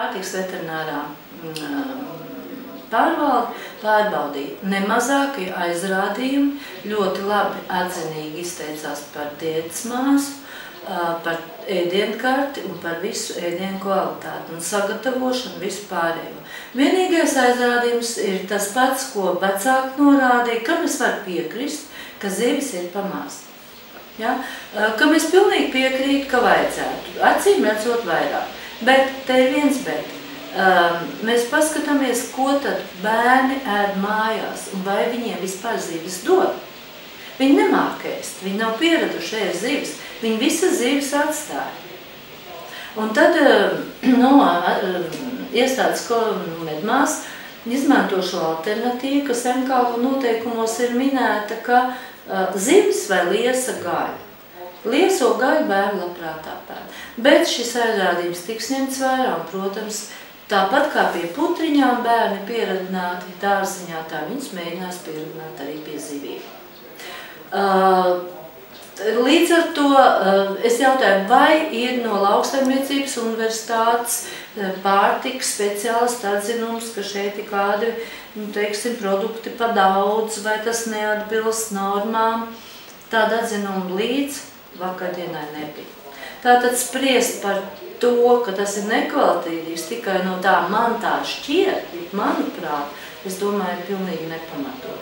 Pārtiks veterinārā pārbaudīja nemazākie aizrādījumi, ļoti labi atzinīgi izteicās par diētas māsu, par ēdienkarti un par visu ēdienu kvalitāti un sagatavošanu vispārējo. Vienīgais aizrādījums ir tas pats, ko vecāki norādīja, kam es varu piekrist, ka zivis ir pamaz. Ja? Kam es pilnīgi piekrītu, ka vajadzētu, acīm redzot vairāk. Bet te ir viens bet. Mēs paskatāmies, ko tad bērni ēd mājās un vai viņiem vispār zivis dod. Viņi nemāk ēst, viņi nav pieraduši ēst zivis, viņi visas zivis atstāja. Un tad iestādes medmās izmanto šo alternatīvu, kas MKV noteikumos ir minēta, ka zivis vai liesa gaļa. Lieso gaļu bērni labprāt apēd. Bet šis aizrādījums tiks ņemts vērā un, protams, tāpat kā pie putriņām bērni pieradināti dārziņā, tā viņus mēģinās pieradināt arī pie zivīm. Līdz ar to es jautāju, vai ir no Lauksaimniecības universitātes pārtikas speciālistu atzinums, ka šeit ir kādi, teiksim, produkti pa daudz, vai tas neatbilst normām. Tāda atzinuma līdz vakardienai nebija. Tātad spriest par to, ka tas ir nekvalitīvs, tikai no tā man tā šķiet, manuprāt, es domāju, ir pilnīgi nepamatot.